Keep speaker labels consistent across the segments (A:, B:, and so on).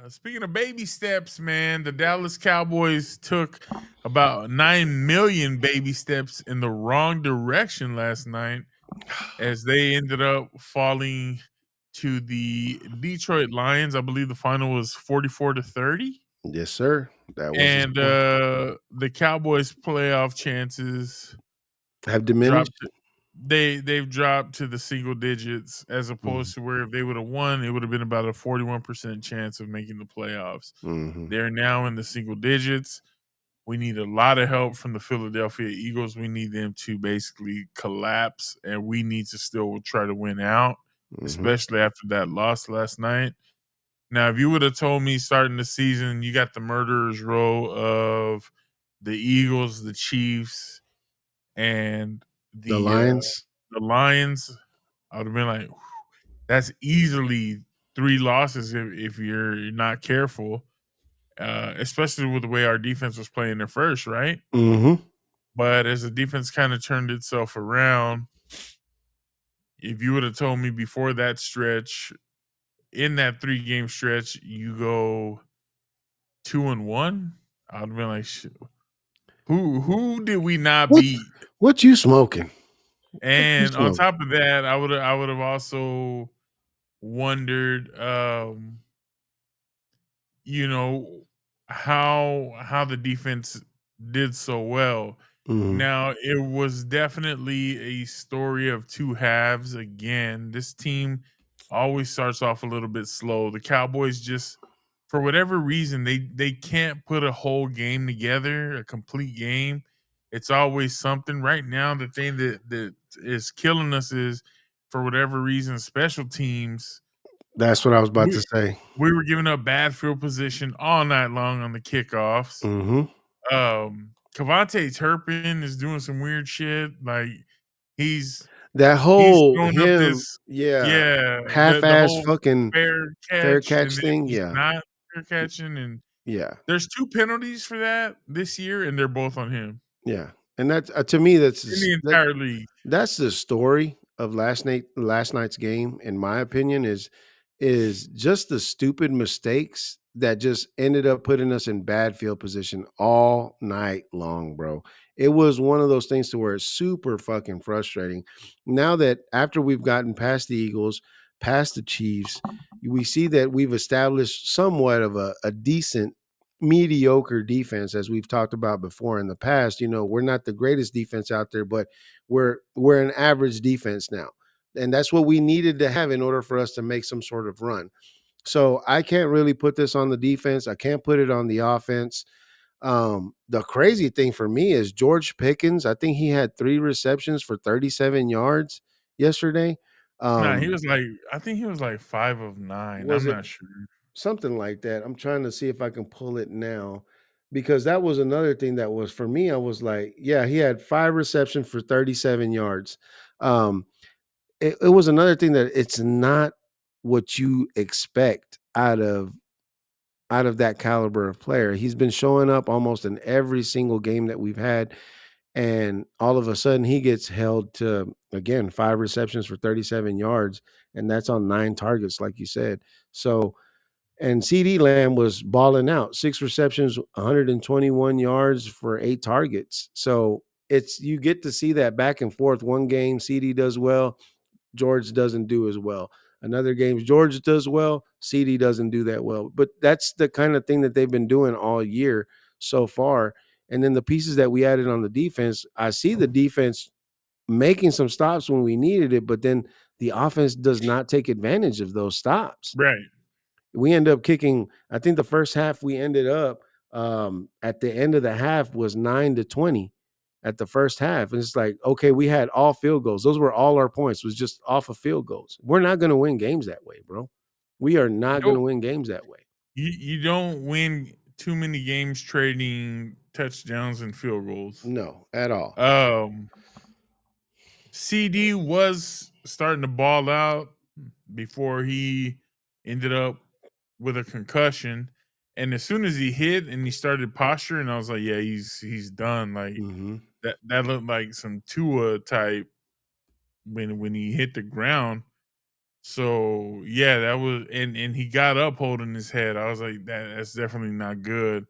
A: Speaking of baby steps, man, the Dallas Cowboys took about 9 million baby steps in the wrong direction last night as they ended up falling to the Detroit Lions. I believe the final was 44-30.
B: Yes, sir. That was the
A: And
B: score.
A: the Cowboys' playoff chances
B: Have
A: dropped.
B: diminished.
A: They've dropped to the single digits as
B: Mm-hmm.
A: opposed to where if they would have won, it would have been about a 41% chance of making the playoffs.
B: Mm-hmm.
A: They're now in the single digits. We need a lot of help from the Philadelphia Eagles. We need them to basically collapse, and we need to still try to win out,
B: Mm-hmm.
A: especially after that loss last night. Now, if you would have told me starting the season, you got the murderers row of the Eagles, the Chiefs, and
B: The
A: the uh,
B: Lions.
A: the Lions, I would have been like, that's easily 3 losses if you're not careful, especially with the way our defense was playing at first, right?
B: Mm-hmm.
A: But as the defense kinda turned itself around, if you would have told me before that stretch, in that 3-game stretch, you go 2-1, I would have been like, who did we not
B: What
A: beat?"
B: what you smoking? What you
A: And on
B: smoking?
A: top of that, I would have also wondered, you know, how the defense did so well.
B: Mm-hmm.
A: Now, it was definitely a story of two halves again. This team always starts off a little bit slow. The Cowboys just for whatever reason they can't put a whole game together, a complete game. It's always something. Right now, the thing that is killing us is for whatever reason special teams
B: That's what I was about to
A: we
B: say.
A: we were giving up bad field position all night long on the kickoffs.
B: Mm-hmm.
A: Cavante Turpin is doing some weird shit. Like he's
B: That
A: he's
B: whole
A: throwing up
B: him,
A: this
B: yeah,
A: yeah, the
B: half-ass
A: whole
B: fucking
A: fair
B: fair
A: catch, and
B: catch
A: then
B: thing.
A: he's
B: Yeah,
A: not fair catching, and
B: yeah,
A: there's 2 penalties for that this year, and they're both on him
B: yeah. And that's to me,
A: in the
B: that
A: entire league.
B: that's the story of last night's game, in my opinion, is just the stupid mistakes that just ended up putting us in bad field position all night long, bro. It was one of those things to where it's super fucking frustrating. Now that after we've gotten past the Eagles, past the Chiefs, we see that we've established somewhat of a decent mediocre defense as we've talked about before in the past. We're not the greatest defense out there, but we're an average defense now. And that's what we needed to have in order for us to make some sort of run. So I can't really put this on the defense. I can't put it on the offense. The crazy thing for me is George Pickens. I think he had 3 receptions for 37 yards yesterday.
A: Nah, he
B: Um,
A: was like I think he was like 5 of 9.
B: was
A: I'm
B: it
A: not sure.
B: something like that? I'm trying to see if I can pull it now because that was another thing that was for me. I was like, yeah, he had 5 receptions for 37 yards. Um, it was another thing that it's not what you expect out of that caliber of player. He's been showing up almost in every single game that we've had, and all of a sudden he gets held to again 5 receptions for 37 yards, and that's on 9 targets, like you said. So and CD Lamb was balling out, 6 receptions, 121 yards for 8 targets. So it's you get to see that back and forth. One game CD does well, George doesn't do as well. Another game, George does well, CD doesn't do that well. But that's the kind of thing that they've been doing all year so far. And then the pieces that we added on the defense, I see the defense making some stops when we needed it, but then the offense does not take advantage of those stops.
A: Right.
B: We end up kicking, I think the first half we ended up at the end of the half was 9-20 at the first half. And it's like, okay, we had all field goals. Those were all our points, was just off of field goals. We're not going to win games that way, bro. We are not going to
A: Nope.
B: win games that way.
A: You don't win too many games trading touchdowns and field goals.
B: No, at all.
A: Um CD was starting to ball out before he ended up with a concussion. And as soon as he hit and he started posturing, I was like, yeah, he's done. Like
B: Mm-hmm.
A: that looked like some Tua type when he hit the ground. So yeah, that was and he got up holding his head. I was like, that's definitely not good.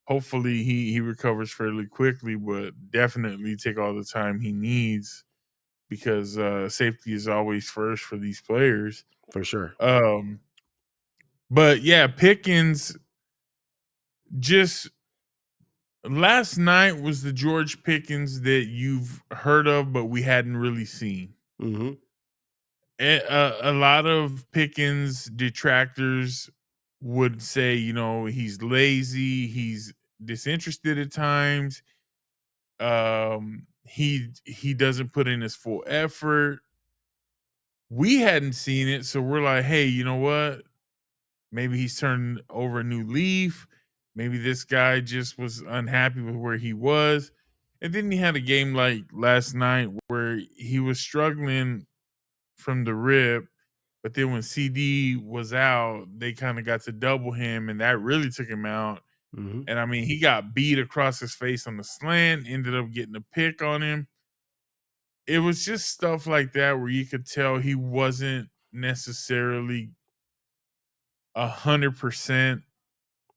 A: Hopefully he recovers fairly quickly, but definitely take all the time he needs because safety is always first for these players.
B: for sure.
A: Um, but yeah, Pickens just last night was the George Pickens that you've heard of, but we hadn't really seen.
B: Hmm.
A: A lot of Pickens detractors would say, he's lazy, he's disinterested at times. He doesn't put in his full effort. We hadn't seen it, so we're like, hey, you know what? Maybe he's turned over a new leaf. Maybe this guy just was unhappy with where he was. And then he had a game like last night where he was struggling from the rip, but then when CD was out, they kind of got to double him, and that really took him out.
B: Hmm.
A: And I mean, he got beat across his face on the slant, ended up getting a pick on him. It was just stuff like that where you could tell he wasn't necessarily 100%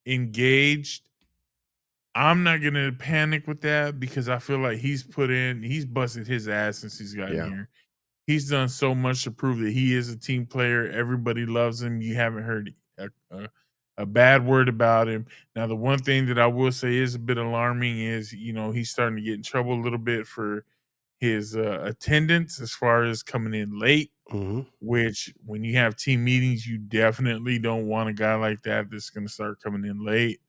A: engaged. I'm not gonna panic with that because I feel like he's busted his ass since he's gotten
B: Yeah.
A: here. He's done so much to prove that he is a team player. Everybody loves him. You haven't heard a bad word about him. Now, the one thing that I will say is a bit alarming is, he's starting to get in trouble a little bit for his attendance as far as coming in late,
B: Hmm.
A: which when you have team meetings, you definitely don't want a guy like that that's going to start coming in late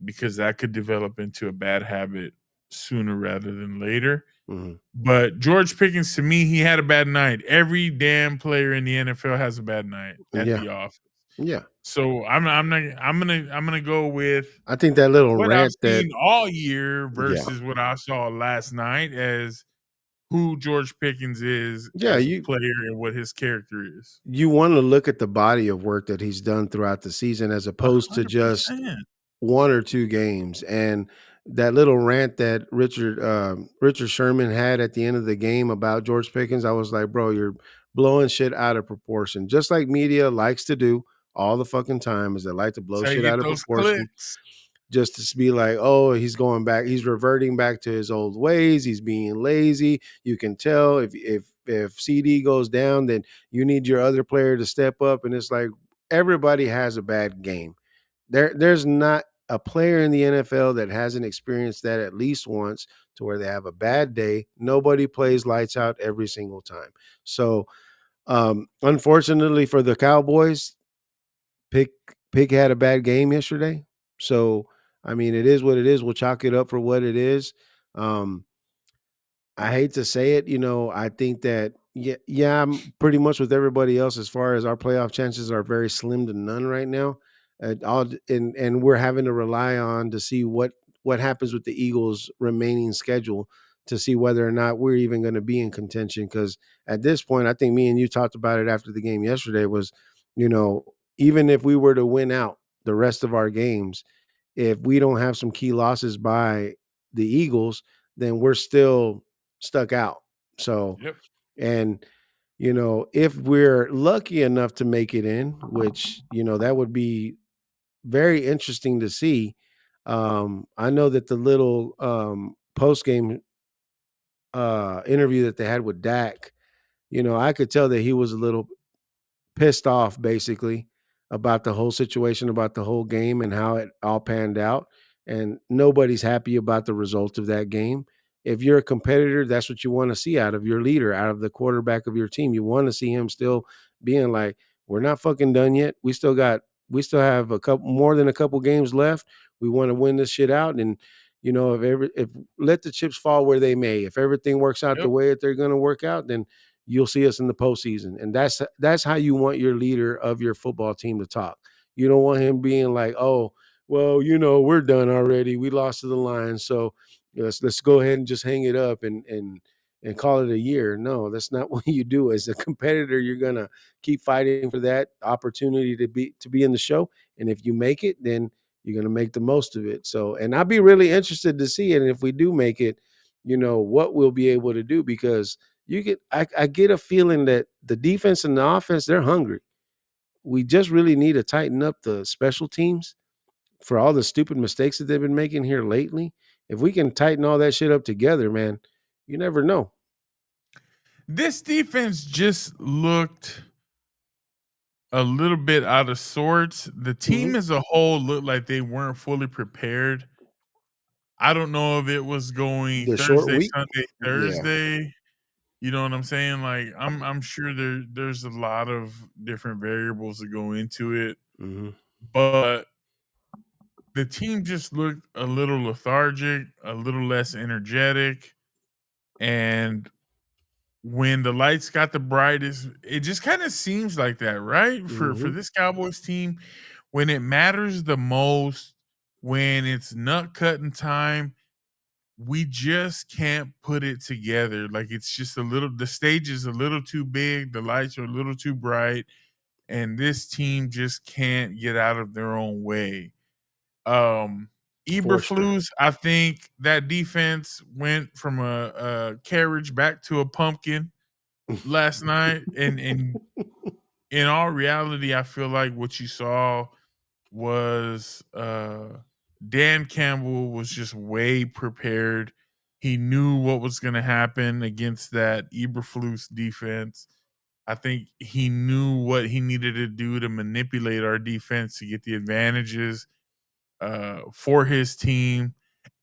A: because that could develop into a bad habit sooner rather than later.
B: Hmm.
A: But George Pickens, to me, he had a bad night. Every damn player in the NFL has a bad night at
B: Yeah.
A: the office.
B: Yeah.
A: So I'm gonna go with
B: I think that little
A: what I've
B: rant that,
A: seen all year
B: yeah.
A: versus what I saw last night as who George Pickens is
B: Yeah.
A: as a player and what his character is.
B: You want to look at the body of work that he's done throughout the season as opposed to just
A: 100%.
B: one or two games. And that little rant that Richard Sherman had at the end of the game about George Pickens, I was like, bro, you're blowing shit out of proportion. Just like media likes to do all the fucking time, is they like to blow
A: That's how you
B: shit
A: get
B: out of
A: those
B: proportion
A: clicks.
B: just to be like, oh, he's going back, he's reverting back to his old ways, he's being lazy. You can tell if CD goes down, then you need your other player to step up. And it's like everybody has a bad game. There's not a player in the NFL that hasn't experienced that at least once to where they have a bad day. Nobody plays lights out every single time. So unfortunately for the Cowboys, Pick Pick had a bad game yesterday. So I mean, it is what it is. We'll chalk it up for what it is. Um, I hate to say it, I think that yeah, I'm pretty much with everybody else as far as our playoff chances are very slim to none right now. And we're having to rely on to see what happens with the Eagles' remaining schedule to see whether or not we're even going to be in contention. Because at this point, I think me and you talked about it after the game yesterday. Was you know even if we were to win out the rest of our games, if we don't have some key losses by the Eagles, then we're still stuck out. So,
A: Yep.
B: and if we're lucky enough to make it in, which that would be very interesting to see. I know that the little post game interview that they had with Dak, I could tell that he was a little pissed off basically about the whole situation, about the whole game and how it all panned out. And nobody's happy about the result of that game. If you're a competitor, that's what you want to see out of your leader, out of the quarterback of your team. You want to see him still being like, we're not fucking done yet. We still have a couple more than a couple games left. We want to win this shit out. And if let the chips fall where they may. If everything works out the
A: Yep.
B: way that they're going to work out, then you'll see us in the postseason. And that's how you want your leader of your football team to talk. You don't want him being like, oh, well, we're done already. We lost to the Lions, so let's go ahead and just hang it up and call it a year. No, that's not what you do. As a competitor, you're gonna keep fighting for that opportunity to be in the show. And if you make it, then you're gonna make the most of it. So, and I'll be really interested to see it. And if we do make it, what we'll be able to do because I get a feeling that the defense and the offense, they're hungry. We just really need to tighten up the special teams for all the stupid mistakes that they've been making here lately. If we can tighten all that shit up together, man, you never know.
A: This defense just looked a little bit out of sorts. The
B: Mhm.
A: team as a whole looked like they weren't fully prepared. I don't know if it was going
B: The short
A: Thursday,
B: week?
A: Sunday,
B: Yeah.
A: Thursday. You know what I'm saying? Like I'm sure there's a lot of different variables that go into it,
B: Mhm.
A: but the team just looked a little lethargic, a little less energetic, and when the lights got the brightest, it just kind of seems like that, right? For
B: Mhm.
A: this Cowboys team, when it matters the most, when it's nut cutting time, we just can't put it together. Like it's just a little the stage is a little too big, the lights are a little too bright, and this team just can't get out of their own way. Um
B: For sure.
A: Eberflus, I think that defense went from a carriage back to a pumpkin last night. And in all reality, I feel like what you saw was Dan Campbell was just way prepared. He knew what was going to happen against that Eberflus defense. I think he knew what he needed to do to manipulate our defense to get the advantages for his team.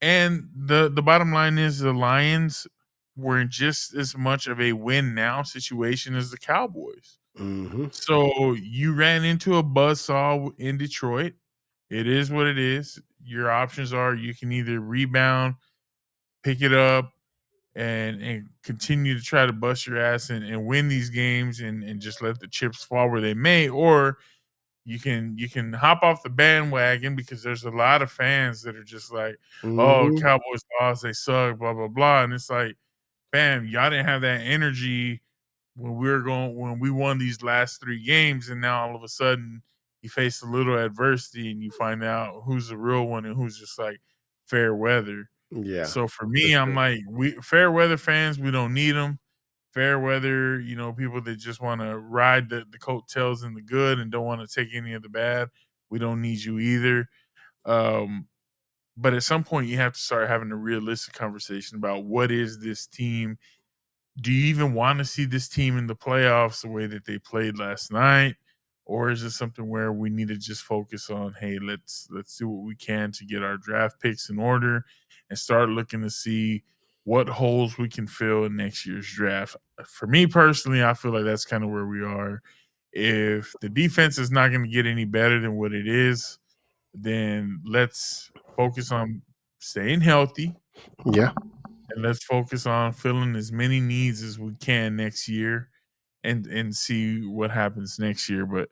A: And the bottom line is the Lions were in just as much of a win now situation as the Cowboys.
B: Mhm.
A: So you ran into a buzzsaw in Detroit. It is what it is. Your options are you can either rebound, pick it up, and continue to try to bust your ass and win these games and just let the chips fall where they may, or you can hop off the bandwagon because there's a lot of fans that are just like, oh,
B: Mhm.
A: Cowboys lost, they suck, blah blah blah, and it's like, bam, y'all didn't have that energy when we won these last 3 games, and now all of a sudden you face a little adversity and you find out who's the real one and who's just like fair weather.
B: Yeah.
A: So for
B: For
A: me, I'm
B: sure.
A: like, we fair weather fans, we don't need them. Fair weather, people that just want to ride the coattails in the good and don't want to take any of the bad, we don't need you either. Um, but at some point, you have to start having a realistic conversation about what is this team. Do you even want to see this team in the playoffs the way that they played last night? Or is it something where we need to just focus on, hey, let's do what we can to get our draft picks in order and start looking to see what holes we can fill in next year's draft. For me personally, I feel like that's kind of where we are. If the defense is not going to get any better than what it is, then let's focus on staying healthy
B: Yeah.
A: and let's focus on filling as many needs as we can next year and see what happens next year. But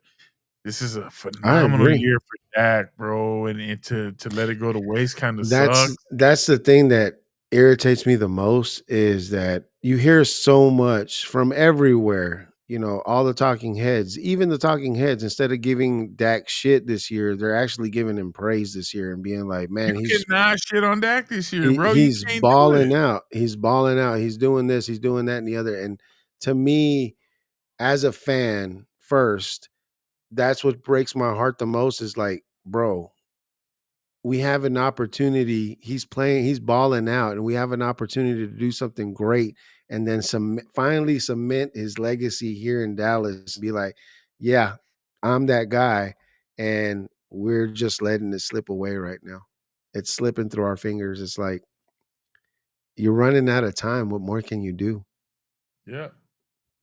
A: this is a
B: I
A: phenomenal
B: agree.
A: year for Dak, bro, and to let it go to waste kind of
B: That's
A: sucks.
B: that's the thing that irritates me the most is that you hear so much from everywhere, all the talking heads, even the talking heads, instead of giving Dak shit this year, they're actually giving him praise this year and being like,
A: You
B: man,
A: cannot shit on Dak this year, bro. You
B: he's
A: can't do
B: balling
A: it.
B: out. He's balling out. He's doing this, he's doing that and the other. And to me, as a fan, first, that's what breaks my heart the most is like, bro, we have an opportunity. He's balling out, and we have an opportunity to do something great, and then finally cement his legacy here in Dallas. Be like, yeah, I'm that guy, and we're just letting it slip away right now. It's slipping through our fingers. It's like you're running out of time. What more can you do?
A: Yep.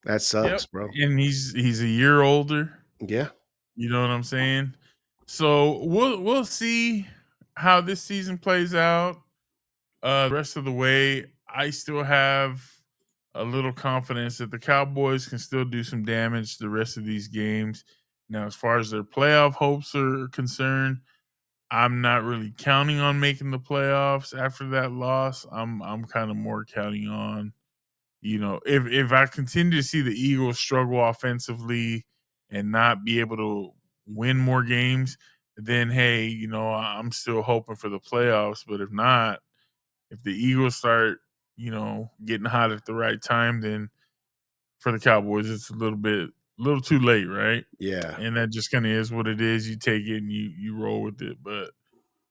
B: That
A: Yep.
B: sucks, bro.
A: And he's a year older.
B: Yeah,
A: You know what I'm saying? So we'll see how this season plays out. The rest of the way, I still have a little confidence that the Cowboys can still do some damage the rest of these games. Now, as far as their playoff hopes are concerned, I'm not really counting on making the playoffs after that loss. I'm kind of more counting on, if I continue to see the Eagles struggle offensively and not be able to win more games, then hey, I'm still hoping for the playoffs. But if not, if the Eagles start, getting hot at the right time, then for the Cowboys. It's a little too late, right?
B: Yeah.
A: And that just kind of is what it is. You take it and you roll with it. But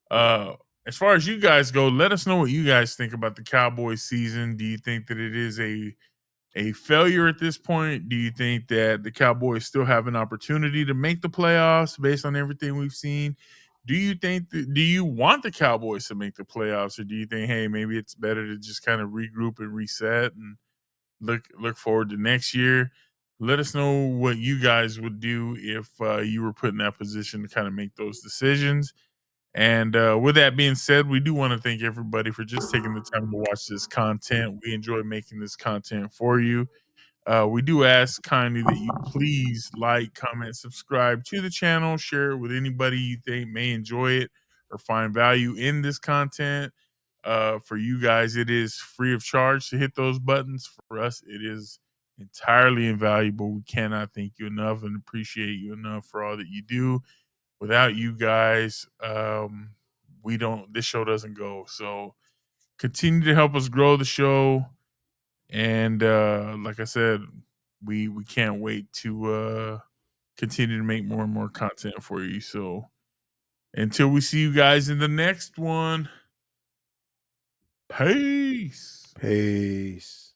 A: uh as far as you guys go, let us know what you guys think about the Cowboys season. Do you think that it is a failure at this point? Do you think that the Cowboys still have an opportunity to make the playoffs based on everything we've seen? Do you want the Cowboys to make the playoffs, or do you think, hey, maybe it's better to just kind of regroup and reset and look forward to next year? Let us know what you guys would do if you were put in that position to kind of make those decisions. And with that being said, we do want to thank everybody for just taking the time to watch this content. We enjoy making this content for you. We do ask kindly that you please like, comment, subscribe to the channel, share it with anybody you think may enjoy it or find value in this content. For you guys, it is free of charge to hit those buttons. For us, it is entirely invaluable. We cannot thank you enough and appreciate you enough for all that you do. Without you guys, we don't. This show doesn't go. So continue to help us grow the show. And like I said, we can't wait to continue to make more and more content for you. So until we see you guys in the next one, peace.
B: Peace.